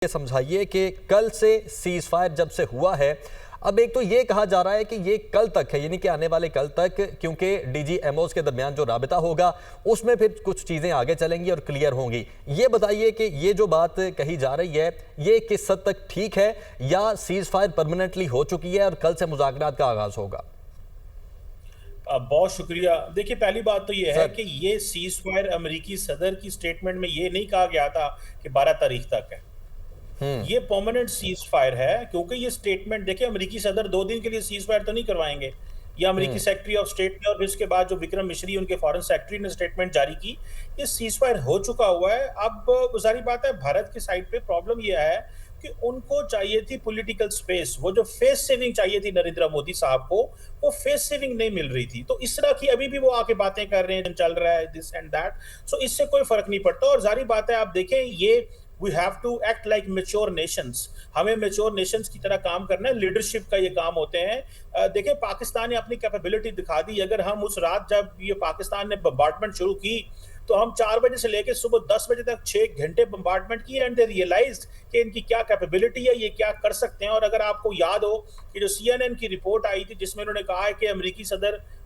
ये समझाइए कि कल से सीज फायर जब से हुआ है, अब एक तो ये कहा जा रहा है कि ये कल तक है, यानी कि आने वाले कल तक, क्योंकि डीजीएमओस के दरमियान जो राबिता होगा उसमें फिर कुछ चीज़ें आगे चलेंगी और क्लियर होंगी। ये बताइए कि ये जो बात कही जा रही है ये किस हद तक ठीक है या सीज फायर परमानेंटली हो चुकी है और कल से मुज़ाकरात का आगाज होगा? बहुत शुक्रिया। देखिए, पहली बात तो ये है कि ये सीज फायर अमेरिकी सदर की स्टेटमेंट में ये नहीं कहा गया था कि 12 तारीख तक है। ये परमानेंट सीज फायर है, क्योंकि ये स्टेटमेंट देखिए, अमेरिकी सदर 2 दिन के लिए सीज फायर तो नहीं करवाएंगे। ये अमेरिकी सेक्रेटरी ऑफ स्टेट ने और फिर उसके बाद जो विक्रम मिश्री उनके फॉरेन सेक्रेटरी ने स्टेटमेंट जारी की, ये सीज फायर हो चुका हुआ है। अब सारी बात है, भारत की साइड पे प्रॉब्लम यह है कि उनको चाहिए थी पॉलिटिकल स्पेस, वो जो फेस सेविंग चाहिए थी नरेंद्र मोदी साहब को, वो फेस सेविंग नहीं मिल रही थी। तो इस तरह की अभी भी वो आके बातें कर रहे हैं, चल रहा है दिस एंड दैट, सो इससे कोई फर्क नहीं पड़ता। और जारी बात है, आप देखें, ये we have to act like mature nations. हमें मेच्योर नेशंस की तरह काम करना है, लीडरशिप का ये काम होते हैं। देखिए, पाकिस्तान ने अपनी कैपेबिलिटी दिखा दी। अगर हम उस रात जब ये पाकिस्तान ने बम्बार्डमेंट शुरू की, तो हम 4 बजे से लेकर सुबह 10 बजे तक 6 घंटे बम्बार्डमेंट किए, एंड दे रियलाइज्ड कि इनकी क्या कैपेबिलिटी है, ये क्या कर सकते हैं। और अगर आपको याद हो कि जो CNN की रिपोर्ट आई थी जिसमें उन्होंने कहा है कि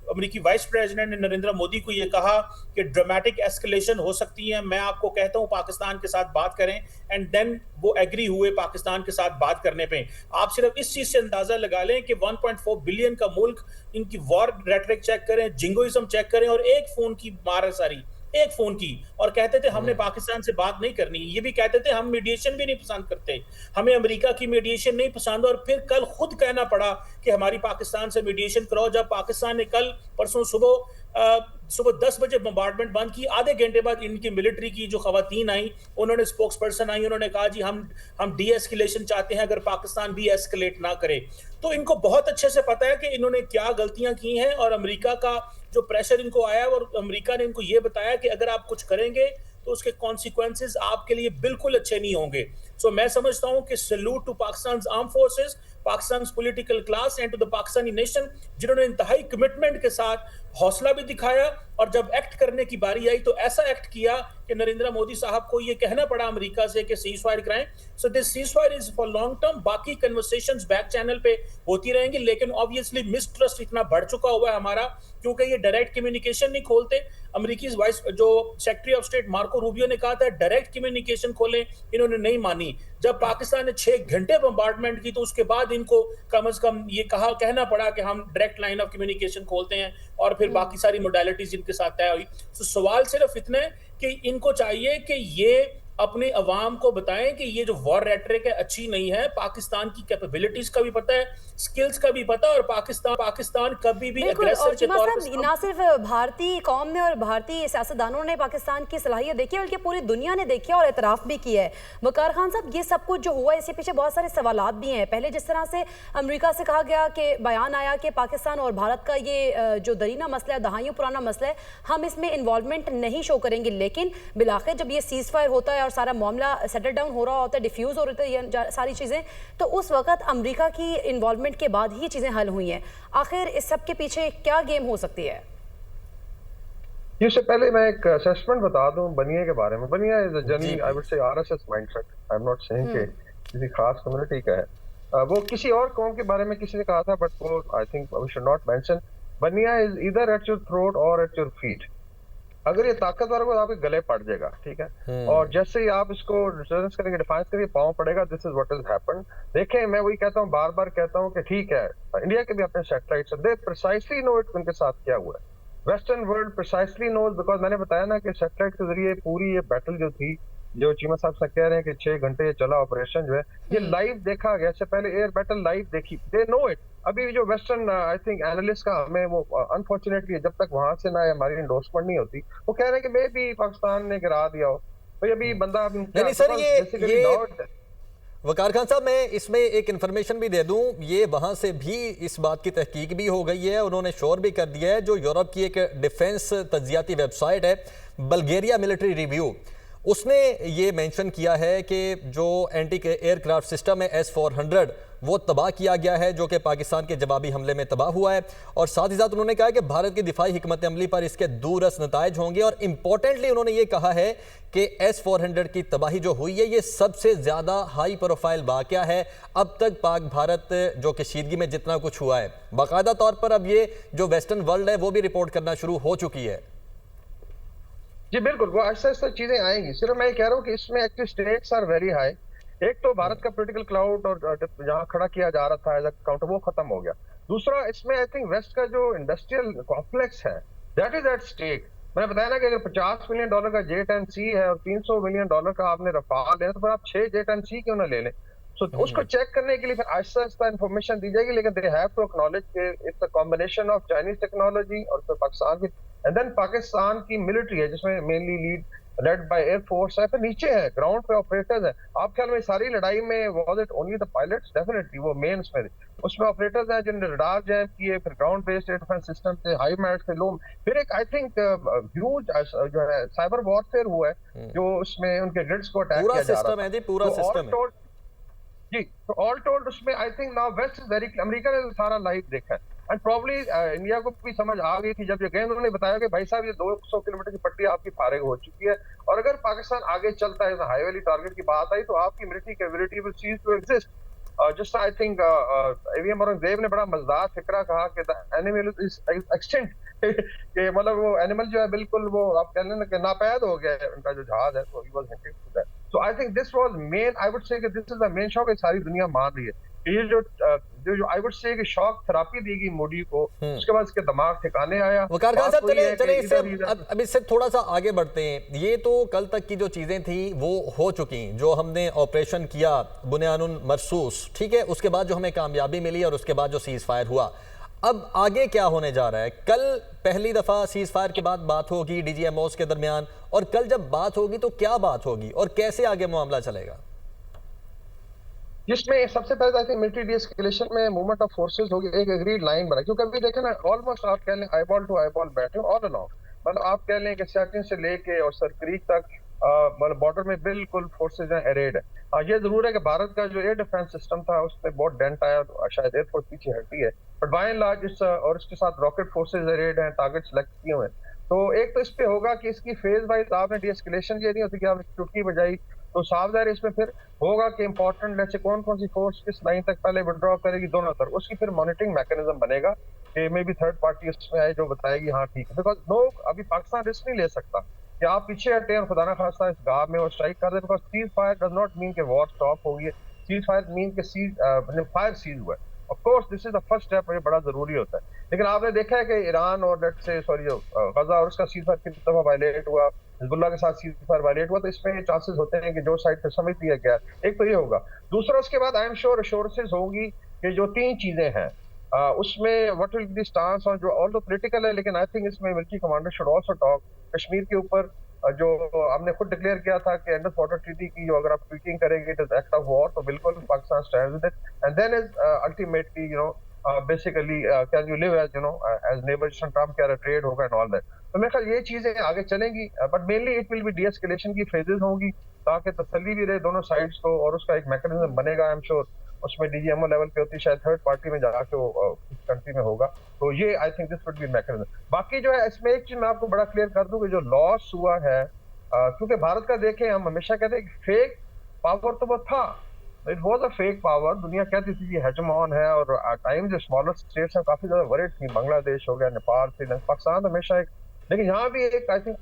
अमेरिकी वाइस प्रेसिडेंट ने नरेंद्र मोदी को ये कहा कि ड्रामेटिक एस्केलेशन हो सकती है, मैं आपको कहता हूं पाकिस्तान के साथ बात करें, एंड देन वो एग्री हुए पाकिस्तान के साथ बात करने पे। आप सिर्फ इस चीज से अंदाजा लगा लें कि 1.4 बिलियन का मुल्क, इनकी वॉर रेटरिक चेक करें, जिंगोइज्म चेक करें, और एक फोन की मार सारी, एक फोन की, और कहते थे हमने पाकिस्तान से बात नहीं करनी। ये भी कहते थे हम मीडिएशन भी नहीं पसंद करते, हमें अमेरिका की मीडिएशन नहीं पसंद। और फिर कल खुद कहना पड़ा कि हमारी पाकिस्तान से मीडिएशन कराओ, जब पाकिस्तान ने कल परसों सुबह 10 बजे बम्बार्डमेंट बंद की। आधे घंटे बाद इनकी मिलिट्री की जो खवातीन आई, उन्होंने स्पोक्स पर्सन आई, उन्होंने कहा जी हम डी एस्केलेशन चाहते हैं, अगर पाकिस्तान भी एस्केलेट ना करे। तो इनको बहुत अच्छे से पता है कि इन्होंने क्या गलतियां की हैं, और अमेरिका का जो प्रेशर इनको आया, और अमेरिका ने इनको ये बताया कि अगर आप कुछ करेंगे तो उसके कॉन्सिक्वेंसेस आपके लिए बिल्कुल अच्छे नहीं होंगे। सो मैं समझता हूं कि salute to Pakistan arm forces, Pakistan political class and to the Pakistani nation, जिन्होंने इंतहाई कमिटमेंट के साथ हौसला भी दिखाया, और जब एक्ट करने की बारी आई तो ऐसा एक्ट किया कि नरेंद्र मोदी साहब को ये कहना पड़ा अमेरिका से कि सीज फायर कराएं। So this cease fire is for long term. बाकी कन्वर्सेशंस बैक चैनल पे होती रहेंगी, लेकिन ऑब्वियसली मिसट्रस्ट इतना बढ़ चुका हुआ है हमारा, क्योंकि ये डायरेक्ट कम्युनिकेशन नहीं खोलते। अमेरिकी वाइस जो secretary of state Marco Rubio ने कहा था डायरेक्ट कम्युनिकेशन खोलें, इन्होंने नहीं मानी। जब पाकिस्तान ने 6 घंटे बम्बार्डमेंट की, तो उसके बाद इनको कम से कम ये कहना पड़ा कि हम डायरेक्ट लाइन ऑफ कम्युनिकेशन खोलते हैं, और फिर बाकी सारी मोडालिटीज इनके साथ तय हुई। तो सवाल सिर्फ इतना है कि इनको चाहिए कि ये अपने अवाम को बताएं कि ये जो वॉर रेटरिक है अच्छी नहीं है। पाकिस्तान की कैपेबिलिटीज का भी पता है, स्किल्स का भी पता है, और पाकिस्तान कभी भी अग्रेसर के तौर पर ना सिर्फ भारतीय कौम ने और भारतीय सियासतदानों ने पाकिस्तान की सलाहियत देखी है, बल्कि पूरी दुनिया ने देखी और एतराफ़ भी किया है। वकार खान साहब, ये सब कुछ जो हुआ इसके पीछे बहुत सारे सवालात भी हैं। पहले जिस तरह से अमेरिका से कहा गया कि बयान आया कि पाकिस्तान और भारत का ये जो दरीना मसला है, दहाइयों पुराना मसला है, हम इसमें इन्वॉल्वमेंट नहीं शो करेंगे। लेकिन बिलाखिर जब ये सीज फायर होता है और सारा मामला सेटल डाउन हो रहा होता है, डिफ्यूज हो रही है सारी चीज़ें, तो उस वक्त अमेरिका की इन्वॉल्वमेंट के बाद ही चीज़ें हल हुई हैं। आखिर इस सब के पीछे क्या गेम हो सकती है? इससे पहले मैं एक असेसमेंट बता दूं बनिया के बारे में। बनिया is a generally I would से RSS mindset. I am not saying कि किसी खास कम्युनिटी का है। वो किसी और कौम के बारे में किसी ने कहा था, बट वो I think we should not mention. Bania is either at your throat और एट योर फीट। अगर ये ताकतवर हो तो आपके गले पड़ जाएगा, ठीक है। और जैसे ही आप इसको डिफरेंस करेंगे, डिफाइन करेंगे, पाँव पड़ेगा। This is what is happened. देखें, मैं वही कहता हूँ, बार बार कहता हूँ कि ठीक है, इंडिया के भी अपने satellites, they precisely know it उनके साथ क्या हुआ है। Western world precisely knows, because मैंने बताया ना कि सैटेलाइट के जरिए पूरी ये बैटल जो थी, जो चीमा साहब से कह रहे हैं कि 6 घंटे ये चला ऑपरेशन जो है, ये लाइव देखा गया। इससे पहले एयर बैटल लाइव देखी, दे नो इट। अभी जो वेस्टर्न आई थिंक एनालिस्ट का हमें वो अनफॉर्चुनेटली जब तक वहां से ना हमारी एंडोर्समेंट नहीं होती, वो कह रहे हैं कि मे भी पाकिस्तान ने गिरा दिया हो। तो अभी बंदा नहीं सर, ये वकार खान साहब, मैं इसमें एक इन्फॉर्मेशन भी दे दूं, ये वहां से भी इस बात की तहकीक भी हो गई है, उन्होंने श्योर भी कर दिया है। जो यूरोप की एक डिफेंस तज्जियाती वेबसाइट है, बल्गेरिया मिलिट्री रिव्यू, उसने ये मेंशन किया है कि जो एंटी एयरक्राफ्ट सिस्टम है S-400 वो तबाह किया गया है, जो कि पाकिस्तान के जवाबी हमले में तबाह हुआ है। और साथ ही साथ उन्होंने कहा कि भारत की दिफाई हिकमत अमली पर इसके दूरस नताइज होंगे। और इंपॉर्टेंटली उन्होंने ये कहा है कि S-400 की तबाही जो हुई है ये सबसे ज़्यादा हाई प्रोफाइल वाक़या है अब तक पाक भारत जो कशीदगी में जितना कुछ हुआ है। बाकायदा तौर पर अब ये जो वेस्टर्न वर्ल्ड है वो भी रिपोर्ट करना शुरू हो चुकी है। जी बिल्कुल, वो ऐसा ऐसा चीजें आएंगी। सिर्फ मैं कह रहा हूँ कि इसमें actually stakes are very high. एक तो भारत का पॉलिटिकल क्लाउड और जहां खड़ा किया जा रहा था एज अ काउंटर वो खत्म हो गया। दूसरा, इसमें आई थिंक वेस्ट का जो इंडस्ट्रियल कॉम्प्लेक्स है दैट इज एट स्टेक। मैंने बताया ना कि अगर $50 मिलियन का J-10C है और $300 मिलियन का आपने रफाल है, तो फिर आप 6 J-10C क्यों ना ले लें। सो उसको चेक करने के लिए फिर आहिस्ता आहिस्ता इंफॉर्मेशन दी जाएगी, लेकिन दे हैव टू एक्नॉलेज कि it's a combination of Chinese technology और फिर पाकिस्तान की, एंड देन पाकिस्तान की मिलिट्री है जिसमें मेनली लेड बाय एयरफोर्स है, फिर नीचे है ग्राउंड पे ऑपरेटर्स है। आप ख्याल में सारी लड़ाई में was it only the pilots? Definitely वो मेन उसमें ऑपरेटर्स हैं जिन्होंने रडार जैम किए, फिर ground based air defence system से हाई मैट से लो, फिर एक आई थिंक ह्यूज जो है साइबर वॉरफेयर हुआ है जो उसमें उनके ग्रिड्स को अटैक किया जा रहा है। पूरा सिस्टम है जी। तो ऑल टोल्ड उसमें I think now west is very, America ने सारा लाइव देखा है एंड प्रॉब्ली इंडिया को भी समझ आ गई थी जब ये गए। उन्होंने बताया कि भाई साहब ये 200 किलोमीटर की पट्टी आपकी फारिग हो चुकी है और अगर पाकिस्तान आगे चलता है, हाई वैली टारगेट की बात आई, तो आपकी military capability will cease to exist. Just I think AVM Aurangzeb ने बड़ा मजेदार फिक्रा कहा कि द एनिमल इज एक्सटिंक्ट कि मतलब वो एनिमल जो है बिल्कुल वो आप कह लें कि नापैद हो गया है उनका जो जहाज है। तो he was hinting to that. So I think this was main, I would say कि this is the main shock सारी दुनिया मान रही है। ये जो आई वुड से कि शॉक थेरेपी दी गई मोदी को, उसके बाद इसके दिमाग ठिकाने आया। वकार खान साहब चले इससे अब इससे थोड़ा सा आगे बढ़ते हैं। ये तो कल तक की जो चीजें थी वो हो चुकी, जो हमने ऑपरेशन किया बुनियानुन मरसूस, ठीक है, उसके बाद जो हमें कामयाबी मिली और उसके बाद जो सीज फायर हुआ। अब आगे क्या होने जा रहा है? कल पहली दफा सीज फायर के बाद बात होगी DGMOs के दरमियान, और कल जब बात होगी तो क्या बात होगी और कैसे आगे मामला चलेगा? जिसमें सबसे पहले आई थिंक मिलिट्री डीएस्केलेशन में मूवमेंट ऑफ फोर्सेस होगी, एक एग्रीड लाइन बना, क्योंकि अभी देखें ना ऑलमोस्ट आप कह लें आईबॉल टू आईबॉल बैठे ऑल अलोंग, मतलब आप कह लें कि सियाचिन से लेके और सरक्रीक तक मतलब बॉर्डर में बिल्कुल फोर्सेज हैं एरेड है। ये जरूर है कि भारत का जो एयर डिफेंस सिस्टम था उसमें बहुत डेंट आया, तो शायद एयरफोर्स पीछे हटी है, बट बाय एंड लार्ज और इसके साथ रॉकेट फोर्सेज एरेड हैं, टारगेट सेलेक्ट किए हुए हैं। तो एक तो इस पे होगा कि इसकी फेज वाइज आपने डीएस्केलेशन ये नहीं होती कि आपने चुटकी बजाई तो साफ ज़ाहिर इसमें फिर होगा कि इंपॉर्टेंट जैसे कौन कौन सी फोर्स किस लाइन तक पहले विड्रॉ करेगी दोनों तरफ, उसकी फिर मॉनिटरिंग मैकेनिज्म बनेगा कि मे बी थर्ड पार्टी इसमें आए जो बताएगी हाँ ठीक है। बिकॉज लोग अभी पाकिस्तान रिस्क नहीं ले सकता कि आप पीछे हटे और खुदा ना खास्ता इस गाँव में और स्ट्राइक कर दे, because cease fire does not mean कि वॉर स्टॉप होगी। सीज फायर मीन के फायर सीज हुआ है। Of course this is the first step, ये बड़ा जरूरी होता है। लेकिन आपने देखा है कि ईरान और लेट्स से सॉरी जो गजा और उसका सीज फायर कितनी दफा वायलेट हुआ, हिजबुल्लाह के साथ सीज फायर वायलेट हुआ, तो इसमें चांसेस होते हैं कि जो साइड फिर समझ लिया गया। एक तो ये होगा। दूसरा उसके बाद आई एम श्योर एश्योरेंसेस होंगी कि जो 3 चीजें हैं उसमें what will be the stance on जो ऑल पॉलिटिकल है, लेकिन आई थिंक इसमें military commander should also talk Kashmir के ऊपर जो हमने खुद डिक्लेयर किया था कि एंड ऑफ बॉर्डर ट्रीटी की जो अगर आप ट्वीकिंग करेंगे it is act of war, तो बिल्कुल Pakistan stands with it and then is ultimately you know basically can you live as you know as neighbors, Trump कह रहा ट्रेड होगा एंड ऑल दैट। तो मेरे ख्याल ये चीजें आगे चलेंगी, but mainly it will be de-escalation की फेजेस होंगी ताकि तसल्ली भी रहे दोनों साइड्स को, और उसका एक मैकेनिज्म बनेगा। आई एम श्योर उसमें DGMO लेवल पे होती, शायद थर्ड पार्टी में जाके वो कंट्री में होगा। तो ये आई think this would be mechanism. बाकी जो है इसमें एक चीज मैं आपको बड़ा क्लियर कर दूं कि जो लॉस हुआ है, क्योंकि भारत का देखें हम हमेशा कहते हैं फेक पावर तो वो था, it was a fake power. दुनिया कहती थी ये हेजमॉन है, और टाइम जो स्मॉलर स्टेट्स हैं काफी ज्यादा वरीड थी, बांग्लादेश हो गया, नेपाल, श्रीलंका, पाकिस्तान हमेशा एक, लेकिन यहाँ भी एक आई थिंक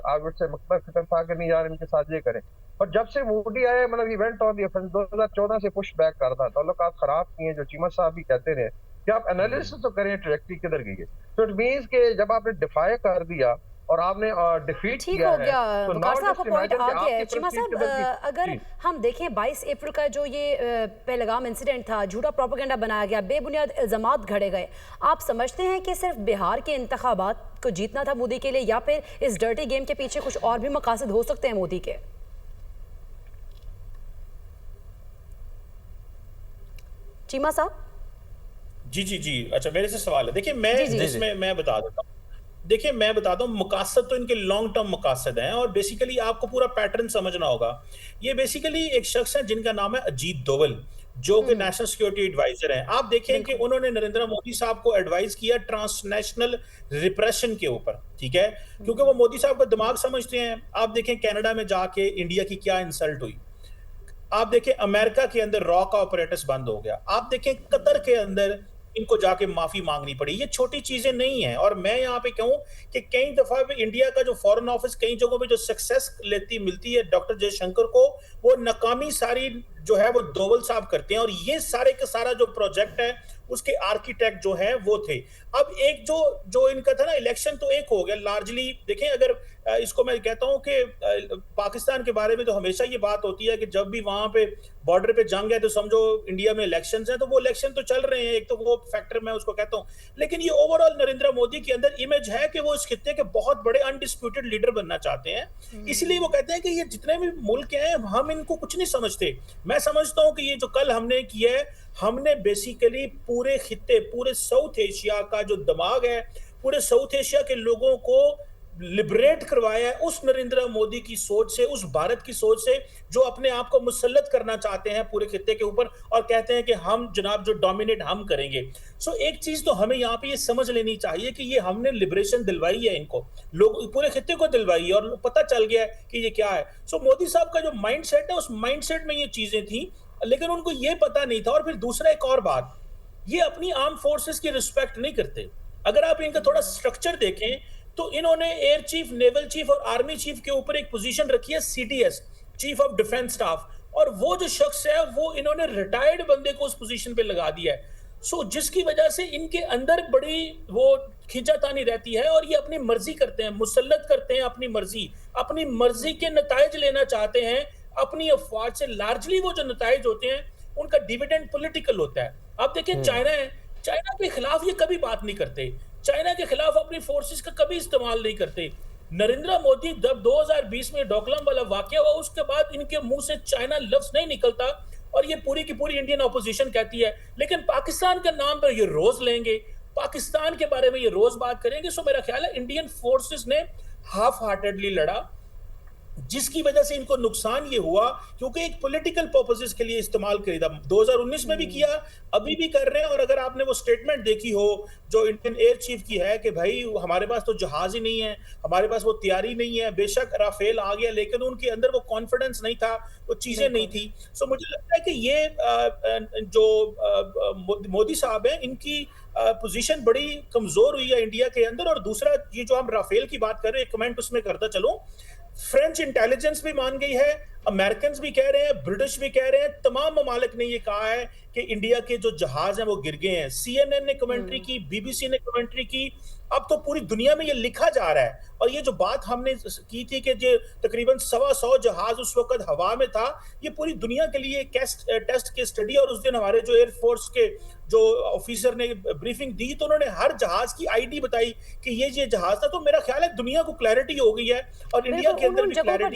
आगे से मतलब फिक्र था कि नहीं यार इनके साथ ये करें। पर जब से मोदी आए मतलब इवेंट ऑन दी ऑफेंस 2014 से पुश बैक कर रहा था, ताल्लुकात खराब किए, जो चीमा साहब भी कहते रहे कि आप एनालिसिस तो करें ट्रैजेक्टरी किधर गई है। तो इट मींस कि जब आपने डिफाई कर दिया और आपने डिफीट किया हो गया है, तो वकार साहब आपका पॉइंट आ गया है। चीमा साहब अगर हम देखें 22 अप्रैल का जो ये पहलगाम इंसिडेंट था, झूठा प्रोपेगेंडा बनाया गया, बेबुनियाद इल्जामात घड़े गए, आप समझते हैं कि सिर्फ बिहार के इंतखाबात को जीतना था मोदी के लिए, या फिर इस डर्टी गेम के पीछे कुछ और भी मकासद हो सकते हैं मोदी के? चीमा साहब जी जी जी, अच्छा मेरे से सवाल है। देखिए मैं इसमें मैं बता देता हूँ, देखिए मैं बताता हूँ, मकासद तो इनके लॉन्ग टर्म मकासद हैं और बेसिकली आपको पूरा पैटर्न समझना होगा। ये बेसिकली एक शख्स है जिनका नाम है अजीत डोवल, जो कि नेशनल सिक्योरिटी एडवाइजर हैं। आप देखें कि उन्होंने नरेंद्र मोदी साहब को एडवाइस किया ट्रांसनेशनल रिप्रेशन के ऊपर, ठीक है, क्योंकि वो मोदी साहब का दिमाग समझते हैं। आप देखें कनाडा में जाके इंडिया की क्या इंसल्ट हुई, आप देखें अमेरिका के अंदर रॉ का ऑपरेटर्स बंद हो गया, आप देखें कतर के अंदर इनको जाके माफी मांगनी पड़ी। ये छोटी चीजें नहीं है। और मैं यहाँ पे कहूँ कि कई दफा पे इंडिया का जो फॉरेन ऑफिस कई जगहों पे जो सक्सेस मिलती है डॉक्टर जयशंकर को, वो नाकामी सारी जो है वो डोवल साहब करते हैं। और ये सारे का सारा जो प्रोजेक्ट है उसके आर्किटेक्ट जो है वो थे। अब एक जो इनका था ना, इलेक्शन तो एक हो गया लार्जली। देखें अगर इसको मैं कहता हूं कि पाकिस्तान के बारे में तो हमेशा ये बात होती है कि जब भी वहां पे बॉर्डर पे जंग है तो समझो इंडिया में इलेक्शंस हैं, तो वो इलेक्शन तो चल रहे हैं, एक तो वो फैक्टर मैं उसको कहता हूं। लेकिन ये ओवरऑल नरेंद्र मोदी के अंदर इमेज है कि वो इस खित्ते के बहुत बड़े अनडिस्प्यूटेड लीडर बनना चाहते हैं। इसलिए वो कहते हैं कि ये जितने भी मुल्क हैं हम इनको कुछ नहीं समझते। मैं समझता हूं कि ये जो कल हमने किया है, हमने बेसिकली पूरे खित्ते, पूरे साउथ एशिया का जो दिमाग है, पूरे साउथ एशिया के लोगों को लिबरेट करवाया है उस नरेंद्र मोदी की सोच से, उस भारत की सोच से जो अपने आप को मुसल्लत करना चाहते हैं पूरे खित्ते के ऊपर और कहते हैं कि हम जनाब जो डोमिनेट हम करेंगे। सो एक चीज तो हमें यहाँ पे ये समझ लेनी चाहिए कि ये हमने लिबरेशन दिलवाई है इनको, लोग पूरे खित्ते को दिलवाई है और पता चल गया है कि ये क्या है। सो मोदी साहब का जो माइंडसेट है, उस माइंडसेट में ये चीजें थी, लेकिन उनको ये पता नहीं था। और फिर दूसरा एक और बात, ये अपनी आर्म फोर्सेस की रिस्पेक्ट नहीं करते। अगर आप इनका थोड़ा स्ट्रक्चर देखें तो इन्होंने एयर चीफ, नेवल चीफ और आर्मी चीफ के ऊपर एक पोजीशन रखी है CDS, chief of defence staff, और वो जो शख्स है वो इन्होंने रिटायर्ड बंदे को उस पोजीशन पे लगा दिया है। सो जिसकी वजह से इनके अंदर बड़ी वो खींचातानी रहती है और ये अपनी मर्जी करते हैं, मुसल्लत करते हैं अपनी मर्जी के नताइज लेना चाहते हैं अपनी अफवाज से। लार्जली वो जो नताइज होते हैं उनका डिविडेंड पॉलिटिकल होता है। आप देखिए चाइना है, चाइना के खिलाफ ये कभी बात नहीं करते, चाइना के खिलाफ अपनी फोर्सेस का कभी इस्तेमाल नहीं करते। नरेंद्र मोदी जब 2020 में डोकलाम वाला वाकया हुआ उसके बाद इनके मुंह से चाइना लफ्ज नहीं निकलता और ये पूरी की पूरी इंडियन ऑपोजिशन कहती है। लेकिन पाकिस्तान के नाम पर ये रोज लेंगे, पाकिस्तान के बारे में ये रोज बात करेंगे। सो मेरा ख्याल है इंडियन फोर्सेस ने हाफ हार्टेडली लड़ा, जिसकी वजह से इनको नुकसान ये हुआ क्योंकि एक पॉलिटिकल पर्पसेस के लिए इस्तेमाल करी था। 2019 में भी किया, अभी भी कर रहे हैं। और अगर आपने वो स्टेटमेंट देखी हो जो इंडियन एयर चीफ की है कि भाई हमारे पास तो जहाज ही नहीं है, हमारे पास वो तैयारी नहीं है। बेशक राफेल आ गया लेकिन उनके अंदर वो कॉन्फिडेंस नहीं था, वो चीजें नहीं थी। सो मुझे लगता है कि ये जो मोदी साहब हैं इनकी पोजीशन बड़ी कमजोर हुई है इंडिया के अंदर। और दूसरा ये जो हम राफेल की बात कर रहे हैं, एक कमेंट उसमें करता चलूं, फ्रेंच इंटेलिजेंस भी मान गई है, अमेरिकन भी कह रहे हैं, ब्रिटिश भी कह रहे हैं, तमाम ममालिक ने ये कहा है कि इंडिया के जो जहाज हैं वो गिर गए हैं। CNN ने कमेंट्री की, BBC ने कमेंट्री की, अब तो पूरी दुनिया में ये लिखा जा रहा है। और ये जो बात हमने की थी कि जो तकरीबन 125 जहाज उस वक्त हवा में था, ये पूरी दुनिया के लिए टेस्ट के स्टडी। और उस दिन हमारे जो एयरफोर्स के जो ऑफिसर ने ब्रीफिंग दी तो उन्होंने हर जहाज की आईडी बताई कि ये जहाज था। तो मेरा ख्याल है दुनिया को क्लैरिटी हो गई है और इंडिया के अंदर भी क्लैरिटी